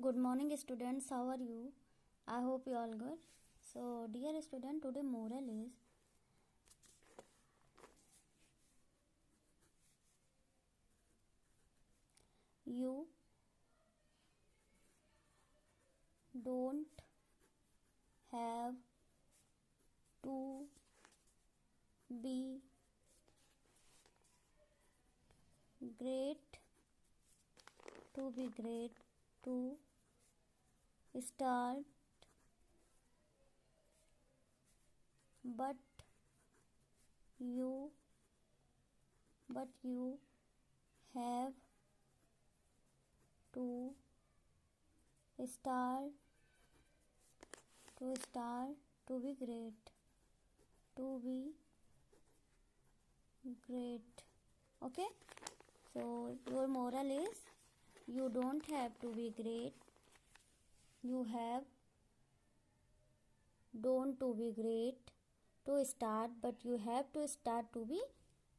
Good morning, students. How are you? I hope you all good. So, dear student, today moral is you don't have to be great to start, but you have to start to be great. Okay, so your moral is you don't have to be great, you have don't to be great to start, but you have to start to be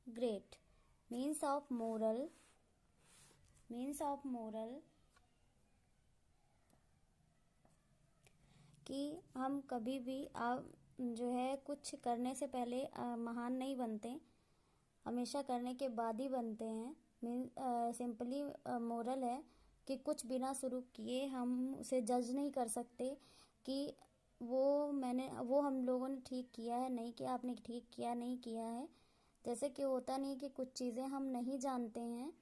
great. Means of moral कि हम कभी भी जो है कुछ करने से पहले महान नहीं बनते, हमेशा करने के बाद ही बनते हैं। सिंपली मोरल है कि कुछ बिना शुरू किए हम उसे जज नहीं कर सकते कि वो हम लोगों ने ठीक किया है नहीं किया, आपने ठीक किया नहीं किया है। जैसे कि होता नहीं कि कुछ चीज़ें हम नहीं जानते हैं,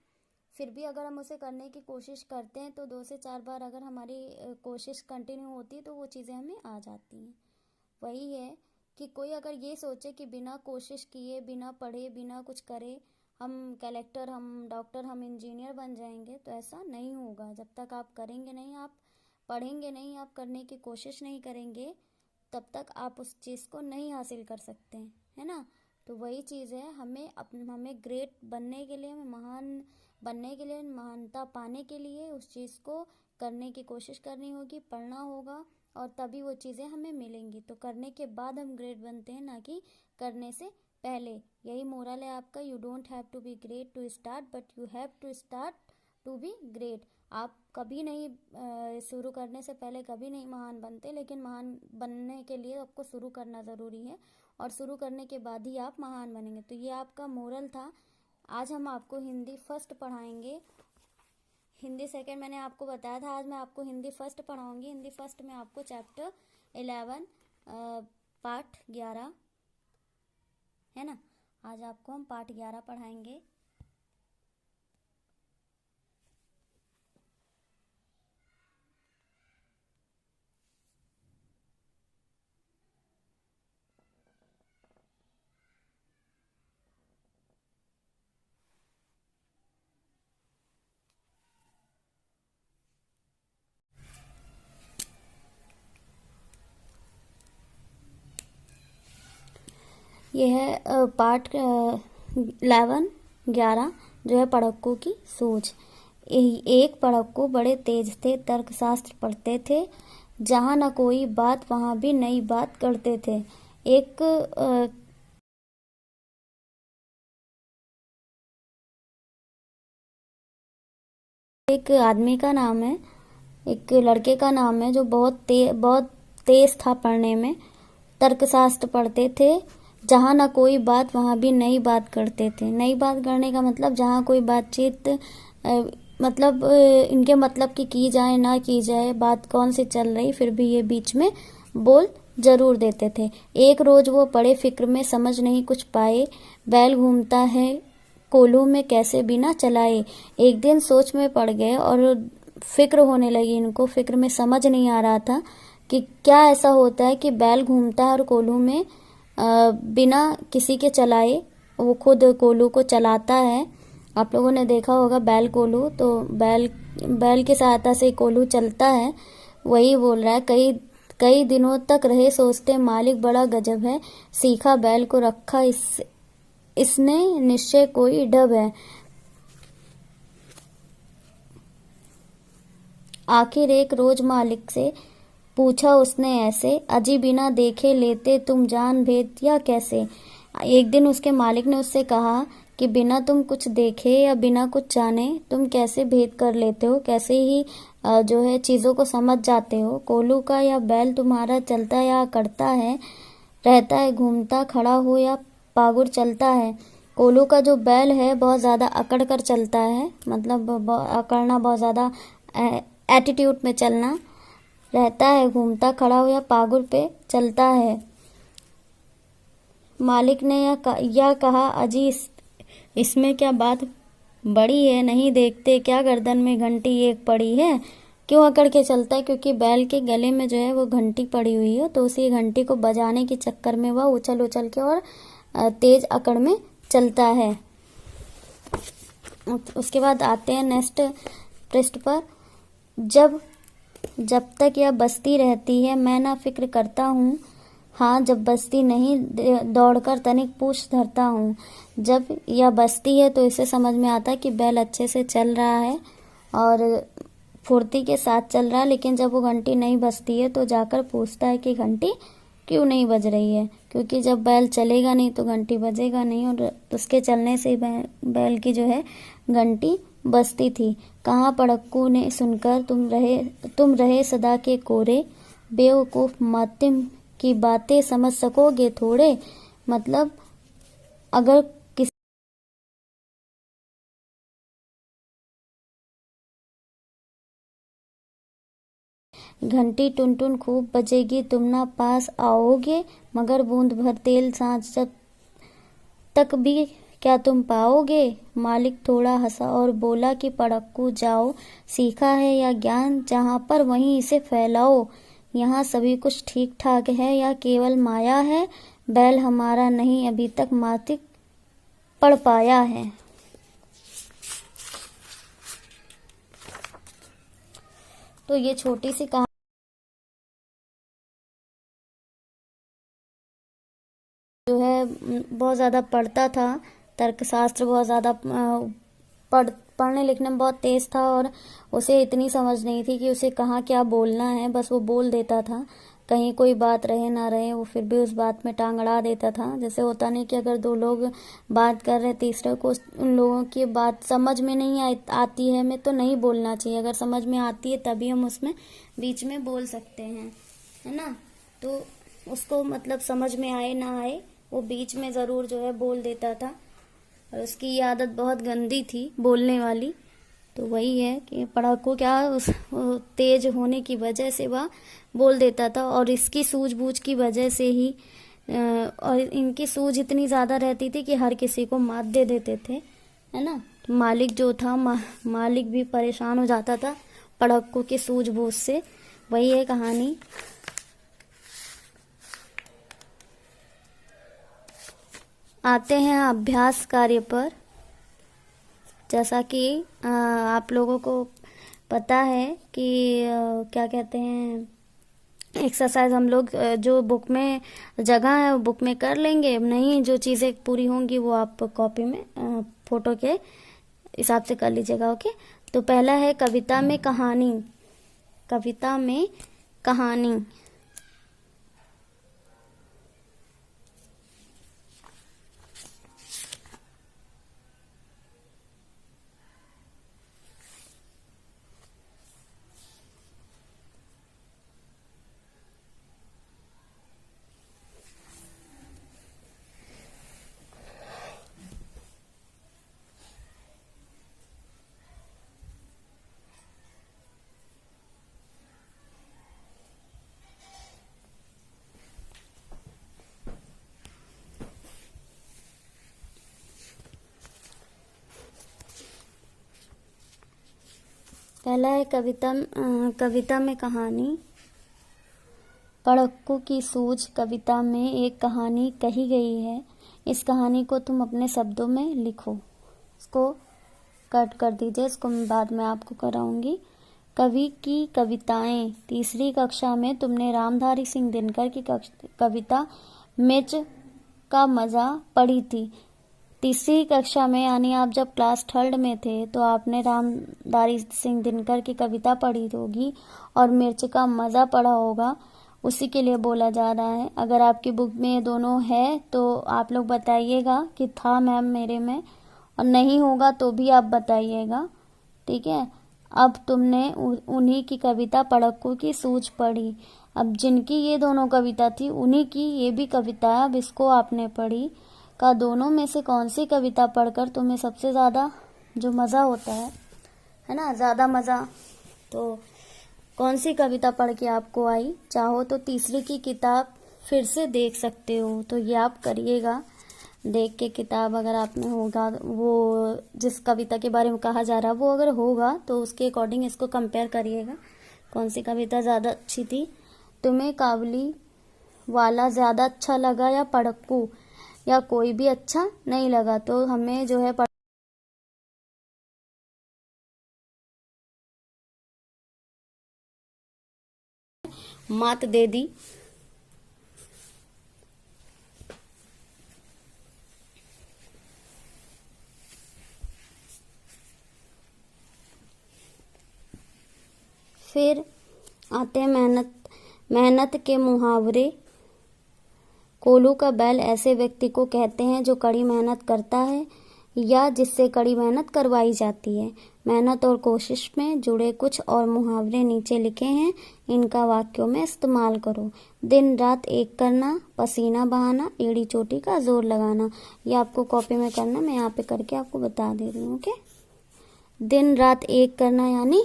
फिर भी अगर हम उसे करने की कोशिश करते हैं तो 2 से 4 बार अगर हमारी कोशिश कंटिन्यू होती है तो वो चीज़ें हमें आ जाती हैं। वही है कि कोई अगर ये सोचे कि बिना कोशिश किए, बिना पढ़े, बिना कुछ करे हम कलेक्टर, हम डॉक्टर, हम इंजीनियर बन जाएंगे, तो ऐसा नहीं होगा। जब तक आप करेंगे नहीं, आप पढ़ेंगे नहीं, आप करने की कोशिश नहीं करेंगे, तब तक आप उस चीज़ को नहीं हासिल कर सकते हैं, है ना। तो वही चीज़ है, हमें ग्रेट बनने के लिए, हमें महान बनने के लिए, महानता पाने के लिए उस चीज़ को करने की कोशिश करनी होगी, पढ़ना होगा, और तभी वो चीज़ें हमें मिलेंगी। तो करने के बाद हम ग्रेट बनते हैं, ना कि करने से पहले। यही मोरल है आपका, you don't have to be great to start, but you have to start to be great. आप कभी नहीं शुरू करने से पहले कभी नहीं महान बनते, लेकिन महान बनने के लिए आपको शुरू करना ज़रूरी है, और शुरू करने के बाद ही आप महान बनेंगे। तो ये आपका मोरल था। आज हम आपको हिंदी फर्स्ट पढ़ाएंगे। हिंदी सेकंड मैंने आपको बताया था, आज मैं आपको हिंदी फर्स्ट पढ़ाऊंगी। हिंदी फर्स्ट में आपको चैप्टर 11 पाठ 11 है ना। आज आपको हम पाठ 11 पढ़ाएंगे। यह है पाठ 11 जो है पढ़क्कू की सूझ। एक पढ़क्कू बड़े तेज थे, तर्कशास्त्र पढ़ते थे, जहाँ न कोई बात वहाँ भी नई बात करते थे। एक आदमी का नाम है, एक लड़के का नाम है जो बहुत तेज था पढ़ने में, तर्कशास्त्र पढ़ते थे, जहाँ न कोई बात वहाँ भी नई बात करते थे। नई बात करने का मतलब जहाँ कोई बातचीत मतलब इनके मतलब की जाए ना की जाए, बात कौन सी चल रही, फिर भी ये बीच में बोल जरूर देते थे। एक रोज वो पड़े फिक्र में, समझ नहीं कुछ पाए, बैल घूमता है कोल्हू में कैसे बिना चलाए। एक दिन सोच में पड़ गए और फिक्र होने लगी इनको। फिक्र में समझ नहीं आ रहा था कि क्या ऐसा होता है कि बैल घूमता है और कोल्हू में बिना किसी के चलाए वो खुद कोल्हू को चलाता है। आप लोगों ने देखा होगा बैल कोल्हू, तो बैल की सहायता से कोल्हू चलता है। वही बोल रहा है, कई दिनों तक रहे सोचते, मालिक बड़ा गजब है, सीखा बैल को रखा इसने निश्चय कोई डब है। आखिर एक रोज मालिक से पूछा उसने ऐसे, अजी बिना देखे लेते तुम जान भेद या कैसे। एक दिन उसके मालिक ने उससे कहा कि बिना तुम कुछ देखे या बिना कुछ जाने तुम कैसे भेद कर लेते हो, कैसे ही जो है चीज़ों को समझ जाते हो। कोलू का या बैल तुम्हारा चलता या करता है, रहता है घूमता, खड़ा हो या पागुर चलता है। कोलू का जो बैल है बहुत ज़्यादा अकड़ कर चलता है, मतलब अकड़ना, बहुत ज़्यादा एटीट्यूड में चलना। रहता है घूमता, खड़ा हो या पागुर पे चलता है। मालिक ने यह कहा, अजी इसमें क्या बात बड़ी है, नहीं देखते क्या गर्दन में घंटी एक पड़ी है। क्यों अकड़ के चलता है? क्योंकि बैल के गले में जो है वो घंटी पड़ी हुई है, तो उसी घंटी को बजाने के चक्कर में वह उछल उछल के और तेज अकड़ में चलता है। उसके बाद आते हैं नेक्स्ट पृष्ठ पर। जब तक यह बसती रहती है मैं ना फिक्र करता हूँ, हाँ जब बसती नहीं दौड़कर तनिक पूछ धरता हूँ। जब यह बसती है तो इसे समझ में आता है कि बैल अच्छे से चल रहा है और फुर्ती के साथ चल रहा है, लेकिन जब वो घंटी नहीं बजती है तो जाकर पूछता है कि घंटी क्यों नहीं बज रही है, क्योंकि जब बैल चलेगा नहीं तो घंटी बजेगा नहीं, और उसके चलने से बैल की जो है घंटी बजती थी। कहाँ पड़क्कू ने सुनकर तुम रहे सदा के कोरे, बेवकूफ़ मातिम की बातें समझ सकोगे थोड़े। मतलब अगर घंटी टुन टुन खूब बजेगी, तुम ना पास आओगे, मगर बूंद भर तेल सांझ तक भी क्या तुम पाओगे। मालिक थोड़ा हंसा और बोला कि पड़क्कू जाओ, सीखा है या ज्ञान जहाँ पर वहीं इसे फैलाओ। यहाँ सभी कुछ ठीक ठाक है या केवल माया है, बैल हमारा नहीं अभी तक मातिक पढ़ पाया है। तो ये छोटी सी कहानी जो है बहुत ज़्यादा पढ़ता था, तर्कशास्त्र बहुत ज़्यादा पढ़ने लिखने में बहुत तेज़ था, और उसे इतनी समझ नहीं थी कि उसे कहाँ क्या बोलना है, बस वो बोल देता था। कहीं कोई बात रहे ना रहे वो फिर भी उस बात में टांग अड़ा देता था। जैसे होता नहीं कि अगर दो लोग बात कर रहे, तीसरे को उन लोगों की बात समझ में नहीं आती है में तो नहीं बोलना चाहिए, अगर समझ में आती है तभी हम उसमें बीच में बोल सकते हैं, है ना। तो उसको मतलब समझ में आए ना आए वो बीच में ज़रूर जो है बोल देता था, और उसकी ये आदत बहुत गंदी थी बोलने वाली। तो वही है कि पढ़ाकू क्या उस तेज होने की वजह से वह बोल देता था, और इसकी सूझबूझ की वजह से ही और इनकी सूझ इतनी ज़्यादा रहती थी कि हर किसी को मात दे देते थे, है ना। तो मालिक जो था मालिक भी परेशान हो जाता था पढ़ाकू की सूझबूझ से। वही है कहानी। आते हैं अभ्यास कार्य पर। जैसा कि आप लोगों को पता है कि क्या कहते हैं, एक्सरसाइज हम लोग जो बुक में जगह है वो बुक में कर लेंगे, नहीं जो चीज़ें पूरी होंगी वो आप कॉपी में फोटो के हिसाब से कर लीजिएगा। ओके, तो पहला है कविता में कहानी। कविता में कहानी। पहला है कविता में कहानी। पढ़क्कू की सूझ कविता में एक कहानी कही गई है। इस कहानी को तुम अपने शब्दों में लिखो। इसको कट कर दीजिए, इसको मैं बाद में आपको कराऊंगी। कवि की कविताएं। तीसरी कक्षा में तुमने रामधारी सिंह दिनकर की कविता मिर्च का मज़ा पढ़ी थी। तीसरी कक्षा में यानी आप जब क्लास 3rd में थे तो आपने रामधारी सिंह दिनकर की कविता पढ़ी होगी और मिर्च का मज़ा पढ़ा होगा, उसी के लिए बोला जा रहा है। अगर आपकी बुक में ये दोनों है तो आप लोग बताइएगा कि था मैम मेरे में, और नहीं होगा तो भी आप बताइएगा, ठीक है। अब तुमने उन्हीं की कविता पढ़क्कू की सूझ पढ़ी। अब जिनकी ये दोनों कविता थी उन्हीं की ये भी कविता है, अब इसको आपने पढ़ी। का दोनों में से कौन सी कविता पढ़कर तुम्हें सबसे ज़्यादा जो मज़ा होता है ना, ज़्यादा मज़ा, तो कौन सी कविता पढ़ के आपको आई? चाहो तो तीसरी की किताब फिर से देख सकते हो, तो ये आप करिएगा। देख के किताब अगर आप में होगा, वो जिस कविता के बारे में कहा जा रहा है वो अगर होगा तो उसके अकॉर्डिंग इसको कंपेयर करिएगा, कौन सी कविता ज़्यादा अच्छी थी। तुम्हें काबुली वाला ज़्यादा अच्छा लगा या पढ़क्कू, या कोई भी अच्छा नहीं लगा? तो हमें जो है मात दे दी। फिर आते हैं मेहनत के मुहावरे। कोल्हू का बैल ऐसे व्यक्ति को कहते हैं जो कड़ी मेहनत करता है या जिससे कड़ी मेहनत करवाई जाती है। मेहनत और कोशिश में जुड़े कुछ और मुहावरे नीचे लिखे हैं, इनका वाक्यों में इस्तेमाल करो। दिन रात एक करना, पसीना बहाना, एड़ी चोटी का जोर लगाना। ये आपको कॉपी में करना, मैं यहाँ पे करके आपको बता दे रही हूँ। ओके, दिन रात एक करना यानी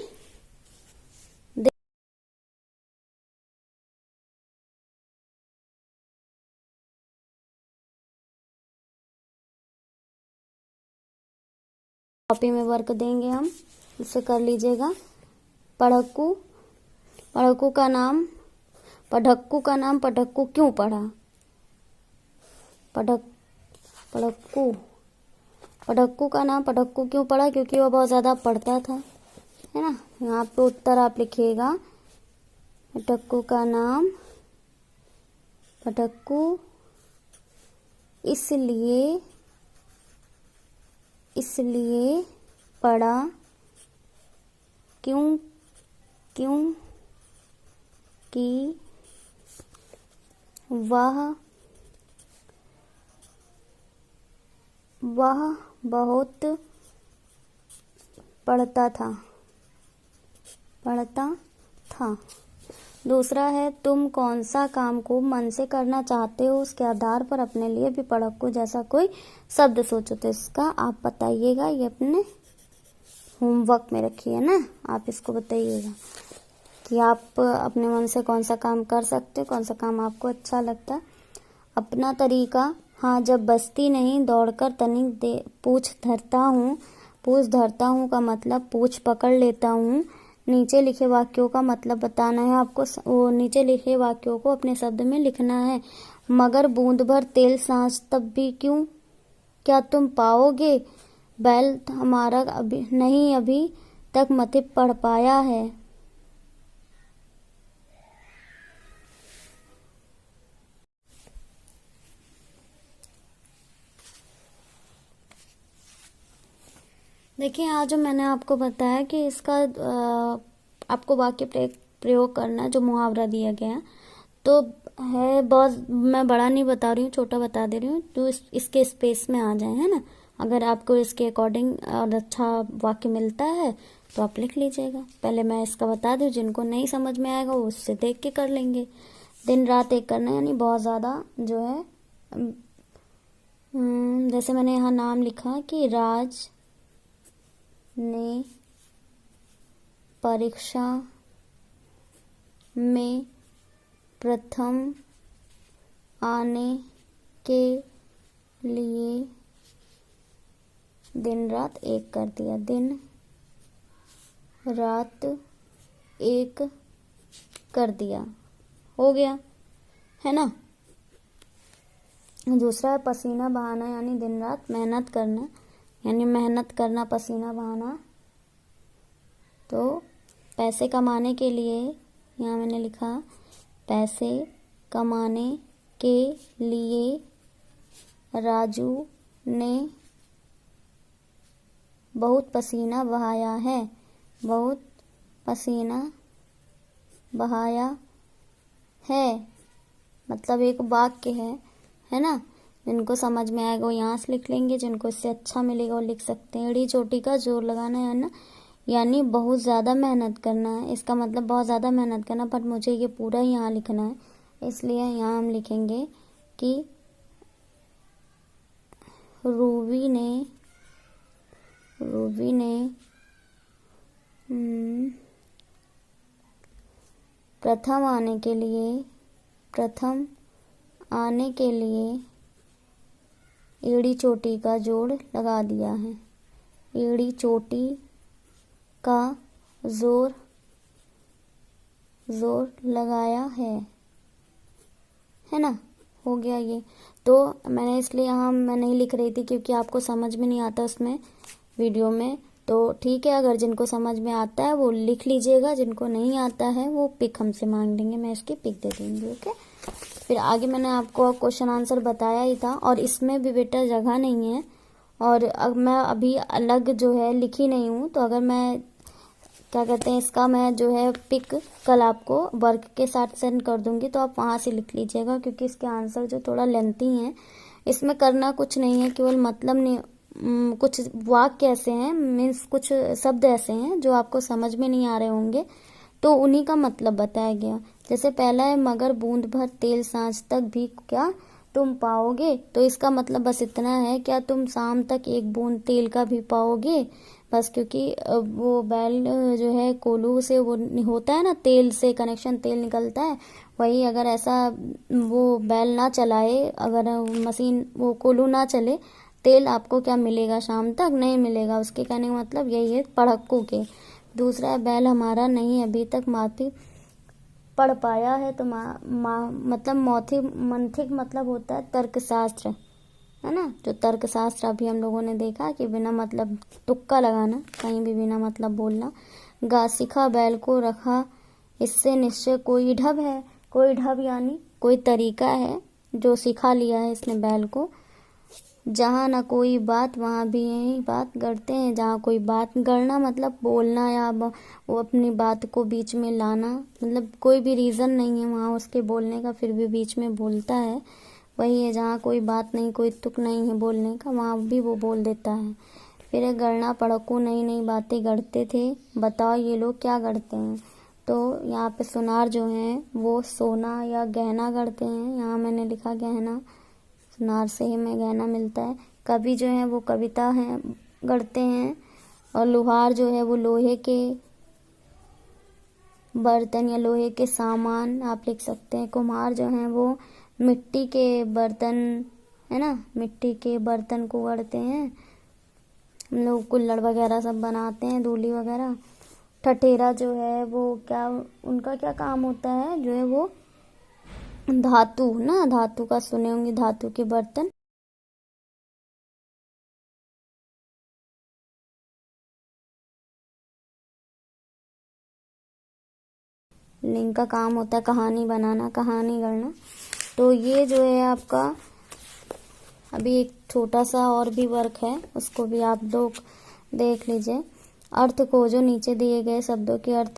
कॉपी में वर्क देंगे हम, इसे कर लीजिएगा। पढ़क्कू, पढ़क्कू का नाम पढ़क्कू क्यों पढ़ा? पढ़क्कू का नाम पढ़क्कू क्यों पढ़ा? क्योंकि वो बहुत ज़्यादा पढ़ता था, है ना। यहाँ पे उत्तर आप लिखिएगा, पढ़क्कू का नाम पढ़क्कू इसलिए पढ़ा क्यों कि वह बहुत पढ़ता था। दूसरा है, तुम कौन सा काम को मन से करना चाहते हो उसके आधार पर अपने लिए भी पढ़क्कू जैसा कोई शब्द सोचो। तो इसका आप बताइएगा, ये अपने होमवर्क में रखिए ना, आप इसको बताइएगा कि आप अपने मन से कौन सा काम कर सकते हो, कौन सा काम आपको अच्छा लगता है। अपना तरीका, हाँ जब बस्ती नहीं दौड़कर तनिक दे पूछ धरता हूँ का मतलब पूछ पकड़ लेता हूँ। नीचे लिखे वाक्यों का मतलब बताना है आपको, वो नीचे लिखे वाक्यों को अपने शब्द में लिखना है। मगर बूंद भर तेल सांस तब भी क्यों, क्या तुम पाओगे? बैल हमारा अभी तक मत पढ़ पाया है। देखिए, आज जो मैंने आपको बताया कि इसका आपको वाक्य प्रयोग करना है, जो मुहावरा दिया गया है तो है बहुत, मैं बड़ा नहीं बता रही हूँ, छोटा बता दे रही हूँ, तो इसके स्पेस में आ जाए, है ना। अगर आपको इसके अकॉर्डिंग और अच्छा वाक्य मिलता है तो आप लिख लीजिएगा। पहले मैं इसका बता दूँ, जिनको नहीं समझ में आएगा वो उससे देख के कर लेंगे। दिन रात एक करना यानी बहुत ज़्यादा जो है, जैसे मैंने यहाँ नाम लिखा कि राज ने परीक्षा में प्रथम आने के लिए दिन रात एक कर दिया। दिन रात एक कर दिया, हो गया, है ना। दूसरा है पसीना बहाना यानी दिन रात मेहनत करना, यानी मेहनत करना, पसीना बहाना। तो पैसे कमाने के लिए, यहाँ मैंने लिखा पैसे कमाने के लिए राजू ने बहुत पसीना बहाया है। बहुत पसीना बहाया है मतलब एक वाक्य है ना। जिनको समझ में आएगा वो यहाँ से लिख लेंगे, जिनको इससे अच्छा मिलेगा वो लिख सकते हैं। एड़ी चोटी का जोर लगाना है ना, यानी बहुत ज़्यादा मेहनत करना है, इसका मतलब बहुत ज़्यादा मेहनत करना, बट मुझे ये पूरा यहाँ लिखना है, इसलिए यहाँ हम लिखेंगे कि रूबी ने प्रथम आने के लिए एड़ी चोटी का जोड़ लगा दिया है। एड़ी चोटी का जोर लगाया है ना। हो गया ये। तो मैंने इसलिए यहाँ मैं नहीं लिख रही थी क्योंकि आपको समझ में नहीं आता उसमें वीडियो में। तो ठीक है, अगर जिनको समझ में आता है वो लिख लीजिएगा, जिनको नहीं आता है वो पिक हमसे मांग लेंगे, मैं इसकी पिक दे दूँगी। ओके, फिर आगे मैंने आपको क्वेश्चन आंसर बताया ही था, और इसमें भी बेटा जगह नहीं है, और अब मैं अभी अलग जो है लिखी नहीं हूँ, तो अगर मैं क्या कहते हैं इसका मैं जो है पिक कल आपको वर्क के साथ सेंड कर दूंगी, तो आप वहाँ से लिख लीजिएगा, क्योंकि इसके आंसर जो थोड़ा लेंथी हैं। इसमें करना कुछ नहीं है, केवल मतलब नहीं, कुछ वाक्य ऐसे हैं, मीन्स कुछ शब्द ऐसे हैं जो आपको समझ में नहीं आ रहे होंगे, तो उन्हीं का मतलब बताया गया। जैसे पहला है, मगर बूंद भर तेल सांझ तक भी क्या तुम पाओगे, तो इसका मतलब बस इतना है, क्या तुम शाम तक एक बूंद तेल का भी पाओगे। बस क्योंकि वो बैल जो है कोल्हू से वो होता है ना, तेल से कनेक्शन, तेल निकलता है, वही अगर ऐसा वो बैल ना चलाए, अगर मशीन वो कोल्हू ना चले, तेल आपको क्या मिलेगा, शाम तक नहीं मिलेगा। उसके कहने का मतलब यही है पढ़क्कू के। दूसरा है, बैल हमारा नहीं अभी तक माथी पढ़ पाया है, तो मतलब मंथिक मतलब होता है तर्कशास्त्र, है ना। जो तर्कशास्त्र अभी हम लोगों ने देखा कि बिना मतलब तुक्का लगाना, कहीं भी बिना मतलब बोलना। गा सिखा बैल को रखा, इससे निश्चय कोई ढब है। कोई ढब यानी कोई तरीका है जो सिखा लिया है इसने बैल को। जहाँ ना कोई बात वहाँ भी यही बात गढ़ते हैं। जहाँ कोई बात, गढ़ना मतलब बोलना या वो अपनी बात को बीच में लाना, मतलब कोई भी रीज़न नहीं है वहाँ उसके बोलने का, फिर भी बीच में बोलता है, वही है। जहाँ कोई बात नहीं, कोई तुक नहीं है बोलने का, वहाँ भी वो बोल देता है। फिर है, गढ़ना पढ़कू नई नई बातें गढ़ते थे, बताओ ये लोग क्या गढ़ते हैं। तो यहाँ पे सुनार जो हैं वो सोना या गहना गढ़ते हैं, यहाँ मैंने लिखा गहना, सुनार से ही में गहना मिलता है। कवि जो है वो कविता है गढ़ते हैं, और लोहार जो है वो लोहे के बर्तन या लोहे के सामान आप लिख सकते हैं। कुम्हार जो हैं वो मिट्टी के बर्तन, है ना, मिट्टी के बर्तन को गढ़ते हैं। हम लोग कुल्हड़ वगैरह सब बनाते हैं, दूली वगैरह। ठठेरा जो है वो क्या, उनका क्या काम होता है, जो है वो धातु ना, धातु का सुने होंगे, धातु के बर्तन। लिंग का काम होता है कहानी बनाना, कहानी गढ़ना। तो ये जो है आपका अभी एक छोटा सा और भी वर्क है, उसको भी आप लोग देख लीजिए। अर्थ खोजो, नीचे दिए गए शब्दों के अर्थ।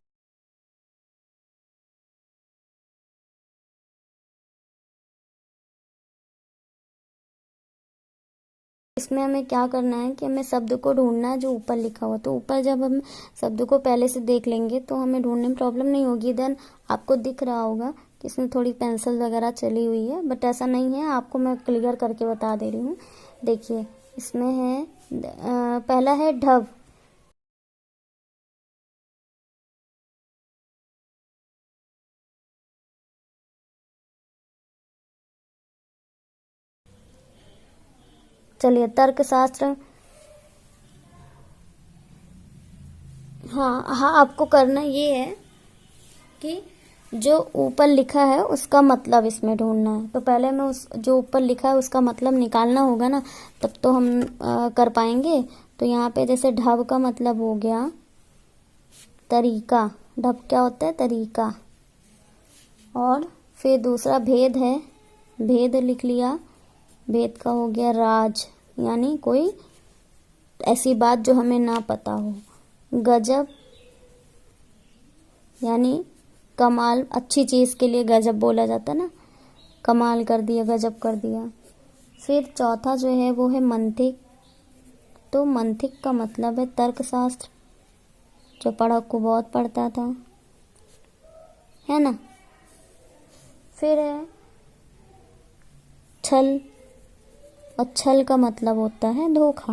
इसमें हमें क्या करना है कि हमें शब्द को ढूंढना है जो ऊपर लिखा हुआ। तो ऊपर जब हम शब्द को पहले से देख लेंगे तो हमें ढूंढने में प्रॉब्लम नहीं होगी। देन आपको दिख रहा होगा कि इसमें थोड़ी पेंसिल वगैरह चली हुई है, बट ऐसा नहीं है, आपको मैं क्लियर करके बता दे रही हूँ। देखिए इसमें है पहला है ढब। चलिए तर्कशास्त्र, हाँ हाँ, आपको करना ये है कि जो ऊपर लिखा है उसका मतलब इसमें ढूंढना है। तो पहले हमें उस जो ऊपर लिखा है उसका मतलब निकालना होगा ना, तब तो हम कर पाएंगे। तो यहाँ पे जैसे ढब का मतलब हो गया तरीका, ढब क्या होता है, तरीका। और फिर दूसरा भेद है, भेद लिख लिया, भेद का हो गया राज, यानी कोई ऐसी बात जो हमें ना पता हो। गजब यानी कमाल, अच्छी चीज़ के लिए गजब बोला जाता है ना, कमाल कर दिया, गजब कर दिया। फिर चौथा जो है वो है मंथिक। तो मंथिक का मतलब है तर्कशास्त्र। जो पढ़क्कू बहुत पढ़ता था, है ना। फिर है छल, और छल का मतलब होता है धोखा,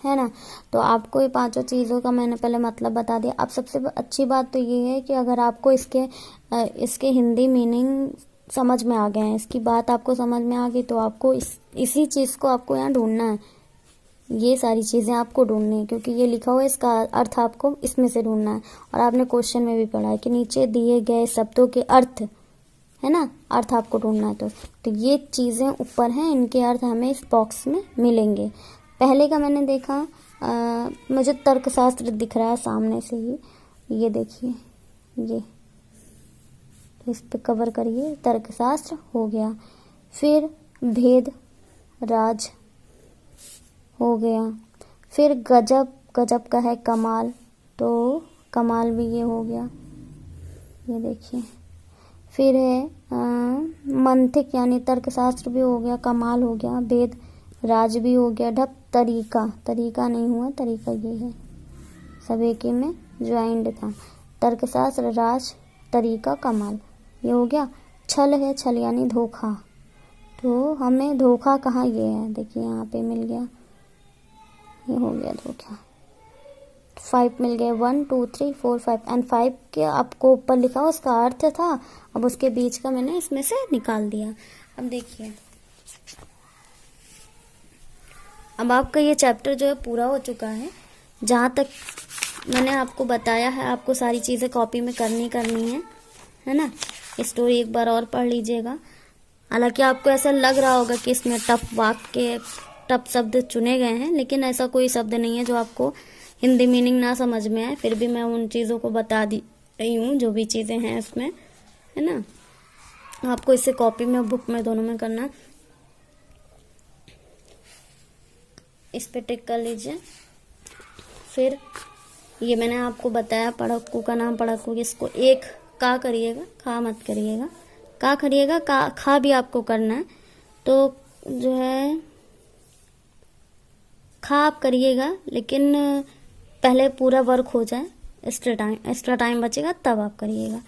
है ना। तो आपको ये पांचों चीज़ों का मैंने पहले मतलब बता दिया। अब सबसे अच्छी बात तो ये है कि अगर आपको इसके हिंदी मीनिंग समझ में आ गए हैं, इसकी बात आपको समझ में आ गई, तो आपको इसी चीज़ को आपको यहाँ ढूंढना है। ये सारी चीज़ें आपको ढूंढनी है, क्योंकि ये लिखा हुआ है, इसका अर्थ आपको इसमें से ढूंढना है। और आपने क्वेश्चन में भी पढ़ा है कि नीचे दिए गए शब्दों के अर्थ, है ना, अर्थ आपको ढूंढना है। तो ये चीज़ें ऊपर हैं, इनके अर्थ हमें इस बॉक्स में मिलेंगे। पहले का मैंने देखा, मुझे तर्कशास्त्र दिख रहा है सामने से ही, ये देखिए, ये इस पे कवर करिए, तर्कशास्त्र हो गया। फिर भेद राज हो गया। फिर गजब, गजब का है कमाल, तो कमाल भी ये हो गया, ये देखिए। फिर है मंतिक यानी तर्कशास्त्र भी हो गया, कमाल हो गया, भेद राज भी हो गया। ढप तरीका, तरीका नहीं हुआ, तरीका ये है, सब एक ही में ज्वाइंट था। तर्कशास्त्र, राज, तरीका, कमाल, ये हो गया। छल है, छल यानी धोखा, तो हमें धोखा कहाँ, ये है देखिए यहाँ पे मिल गया, ये हो गया धोखा। 5 मिल गए, 1 2 3 4 5, एंड 5 के आपको ऊपर लिखा उसका अर्थ था, अब उसके बीच का मैंने इसमें से निकाल दिया। अब देखिए, अब आपका ये चैप्टर जो है पूरा हो चुका है। जहाँ तक मैंने आपको बताया है, आपको सारी चीज़ें कॉपी में करनी है ना। स्टोरी एक बार और पढ़ लीजिएगा। हालांकि आपको ऐसा लग रहा होगा कि इसमें टफ वाक्य, टफ शब्द चुने गए हैं, लेकिन ऐसा कोई शब्द नहीं है जो आपको हिंदी मीनिंग ना समझ में आए। फिर भी मैं उन चीज़ों को बता दी रही हूँ जो भी चीज़ें हैं इसमें, है ना। आपको इसे कॉपी में, बुक में, दोनों में करना। इस पे टिक कर लीजिए। फिर ये मैंने आपको बताया, पढ़क्कू का नाम पढ़क्कू, इसको एक का करिएगा, खा मत करिएगा। का करिएगा, का खा भी आपको करना है, तो जो है खा आप करिएगा, लेकिन पहले पूरा वर्क हो जाए, एक्स्ट्रा टाइम बचेगा तब आप करिएगा।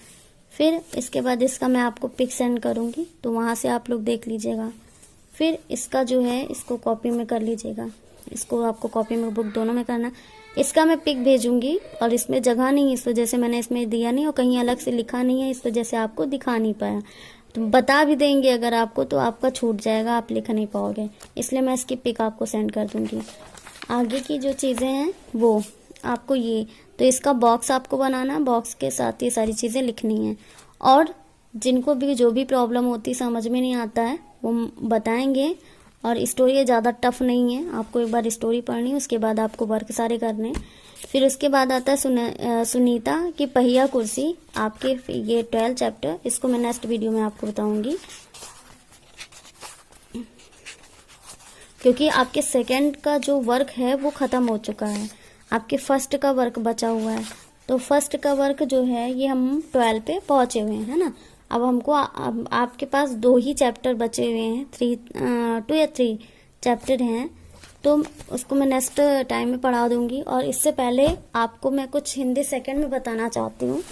फिर इसके बाद इसका मैं आपको पिक सेंड करूँगी, तो वहाँ से आप लोग देख लीजिएगा। फिर इसका जो है, इसको कॉपी में कर लीजिएगा, इसको आपको कॉपी में, बुक दोनों में करना। इसका मैं पिक भेजूंगी, और इसमें जगह नहीं है, इस वजह से मैंने इसमें दिया नहीं, और कहीं अलग से लिखा नहीं है, इस वजह से आपको दिखा नहीं पाया। तो बता भी देंगे अगर आपको, तो आपका छूट जाएगा, आप लिख नहीं पाओगे, इसलिए मैं इसकी पिक आपको सेंड कर दूंगी। आगे की जो चीज़ें हैं वो आपको ये, तो इसका बॉक्स आपको बनाना, बॉक्स के साथ ये सारी चीज़ें लिखनी है। और जिनको भी जो भी प्रॉब्लम होती, समझ में नहीं आता है, वो बताएंगे। और स्टोरी ये ज़्यादा टफ नहीं है, आपको एक बार स्टोरी पढ़नी है, उसके बाद आपको वर्क सारे करने। फिर उसके बाद आता है सुनीता की पहिया कुर्सी, आपके ये 12 चैप्टर, इसको मैं नेक्स्ट वीडियो में आपको बताऊंगी, क्योंकि आपके सेकंड का जो वर्क है वो ख़त्म हो चुका है, आपके फर्स्ट का वर्क बचा हुआ है। तो फर्स्ट का वर्क जो है ये हम 12 पे पहुँचे हुए हैं, है ना। अब हमको अब आपके पास 2 ही चैप्टर बचे हुए हैं, 2 या 3 चैप्टर हैं, तो उसको मैं नेक्स्ट टाइम में पढ़ा दूंगी। और इससे पहले आपको मैं कुछ हिंदी सेकंड में बताना चाहती हूँ।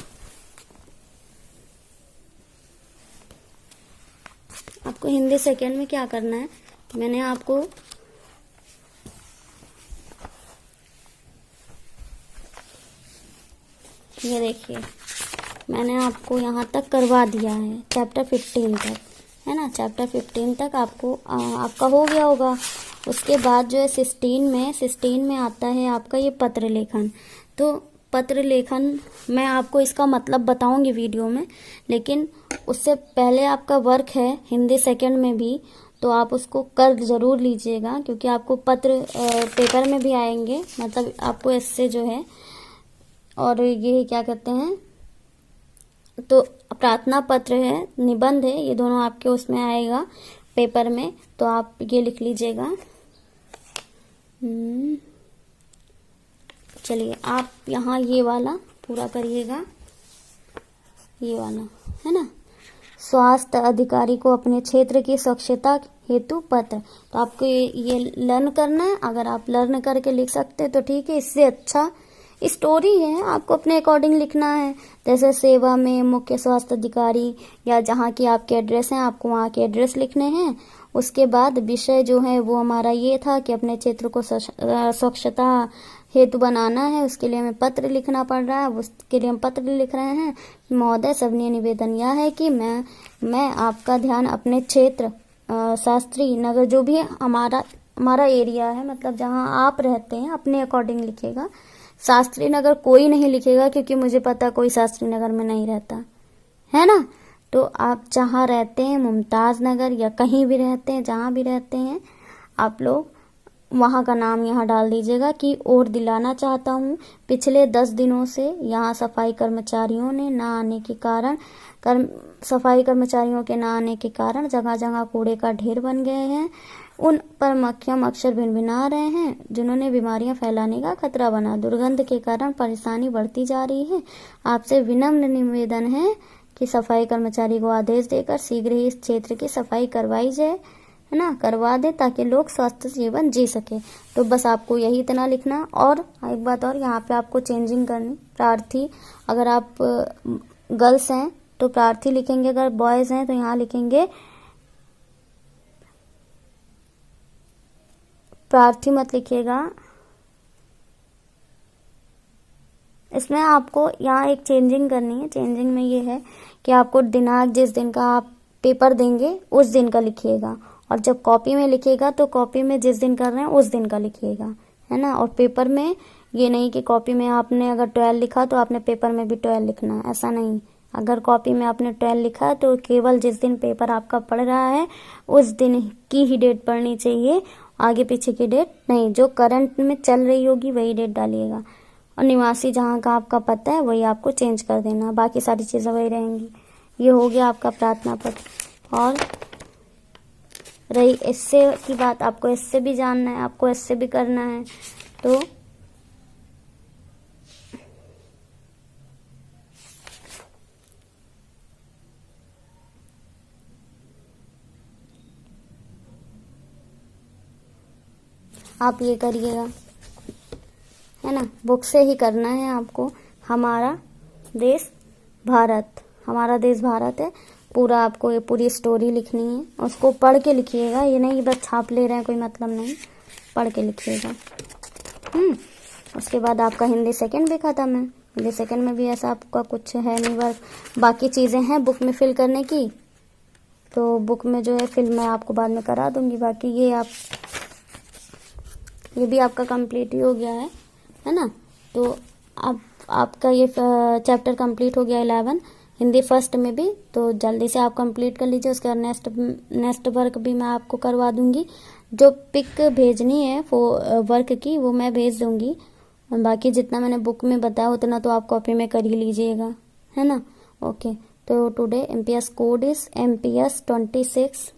आपको हिंदी सेकंड में क्या करना है, मैंने आपको ये देखिए, मैंने आपको यहाँ तक करवा दिया है, चैप्टर 15 तक, है ना। चैप्टर 15 तक आपको आपका हो गया होगा। उसके बाद जो है 16 में आता है आपका ये पत्र लेखन। तो पत्र लेखन मैं आपको इसका मतलब बताऊंगी वीडियो में, लेकिन उससे पहले आपका वर्क है हिंदी सेकंड में भी, तो आप उसको कर ज़रूर लीजिएगा, क्योंकि आपको पत्र पेपर में भी आएंगे, मतलब आपको इससे जो है, और ये क्या कहते हैं, तो प्रार्थना पत्र है, निबंध है, ये दोनों आपके उसमें आएगा पेपर में, तो आप ये लिख लीजिएगा। चलिए आप यहाँ ये वाला पूरा करिएगा, ये वाला, है ना। स्वास्थ्य अधिकारी को अपने क्षेत्र की स्वच्छता हेतु पत्र। तो आपको ये लर्न करना है। अगर आप लर्न करके लिख सकते हैं तो ठीक है, इससे अच्छा स्टोरी है, आपको अपने अकॉर्डिंग लिखना है। जैसे सेवा में मुख्य स्वास्थ्य अधिकारी या जहाँ की आपके एड्रेस हैं, आपको वहाँ के एड्रेस लिखने हैं। उसके बाद विषय जो है वो हमारा ये था कि अपने क्षेत्र को स्वच्छता हेतु बनाना है। उसके लिए हमें पत्र लिखना पड़ रहा है, उसके लिए हम पत्र लिख रहे हैं। महोदय, सबनीय निवेदन यह है कि मैं आपका ध्यान अपने क्षेत्र शास्त्री नगर, जो भी हमारा एरिया है, मतलब जहाँ आप रहते हैं, अपने अकॉर्डिंग लिखेगा। शास्त्री नगर कोई नहीं लिखेगा, क्योंकि मुझे पता कोई शास्त्री नगर में नहीं रहता है ना। तो आप जहाँ रहते हैं, मुमताज़ नगर या कहीं भी रहते हैं, जहाँ भी रहते हैं, आप लोग वहाँ का नाम यहाँ डाल दीजिएगा कि और दिलाना चाहता हूँ। पिछले 10 दिनों से यहाँ सफाई कर्मचारियों ने ना आने के कारण सफाई कर्मचारियों के ना आने के कारण जगह जगह कूड़े का ढेर बन गए हैं। उन पर मक्खियाँ मच्छर भिनभिना रहे हैं, जिन्होंने बीमारियां फैलाने का खतरा बना। दुर्गंध के कारण परेशानी बढ़ती जा रही है। आपसे विनम्र निवेदन है कि सफाई कर्मचारी को आदेश देकर शीघ्र ही इस क्षेत्र की सफाई करवाई जाए, है ना, करवा दे, ताकि लोग स्वस्थ जीवन जी सके। तो बस आपको यही इतना लिखना। और एक बात और, यहाँ पे आपको चेंजिंग करनी। प्रार्थी, अगर आप गर्ल्स हैं तो प्रार्थी लिखेंगे, अगर बॉयज हैं तो यहाँ लिखेंगे प्रार्थी, मत लिखिएगा। इसमें आपको यहाँ एक चेंजिंग करनी है। चेंजिंग में ये है कि आपको दिनांक जिस दिन का आप पेपर देंगे उस दिन का लिखिएगा, और जब कॉपी में लिखिएगा तो कॉपी में जिस दिन कर रहे हैं उस दिन का लिखिएगा, है ना। और पेपर में ये नहीं कि कॉपी में आपने अगर 12 लिखा तो आपने पेपर में भी 12 लिखना है, ऐसा नहीं। अगर कॉपी में आपने 12 लिखा तो केवल जिस दिन पेपर आपका पढ़ रहा है उस दिन की ही डेट पढ़नी चाहिए, आगे पीछे की डेट नहीं। जो करंट में चल रही होगी वही डेट डालिएगा। और निवासी जहाँ का आपका पता है वही आपको चेंज कर देना, बाकी सारी चीज़ें वही रहेंगी। ये हो गया आपका प्रार्थना पत्र। और रही इससे की बात, आपको इससे भी जानना है, आपको इससे भी करना है। तो आप ये करिएगा, है ना, बुक से ही करना है आपको। हमारा देश भारत, हमारा देश भारत है, पूरा आपको ये पूरी स्टोरी लिखनी है। उसको पढ़ के लिखिएगा, ये नहीं बस छाप ले रहे हैं, कोई मतलब नहीं, पढ़ के लिखिएगा। उसके बाद आपका हिंदी सेकंड भी खत्म है। हिंदी सेकंड में भी ऐसा आपका कुछ है नहीं, बस बाकी चीज़ें हैं बुक में फिल करने की। तो बुक में जो है फिल मैं आपको बाद में करा दूंगी। बाकी ये भी आपका कंप्लीट ही हो गया है ना। तो अब आपका ये चैप्टर कंप्लीट हो गया 11 हिंदी फर्स्ट में भी। तो जल्दी से आप कंप्लीट कर लीजिए। उसका नेक्स्ट वर्क भी मैं आपको करवा दूंगी। जो पिक भेजनी है वर्क की वो मैं भेज दूंगी। बाकी जितना मैंने बुक में बताया उतना तो आप कॉपी में कर ही लीजिएगा, है ना। ओके, तो today MPS code is MPS 26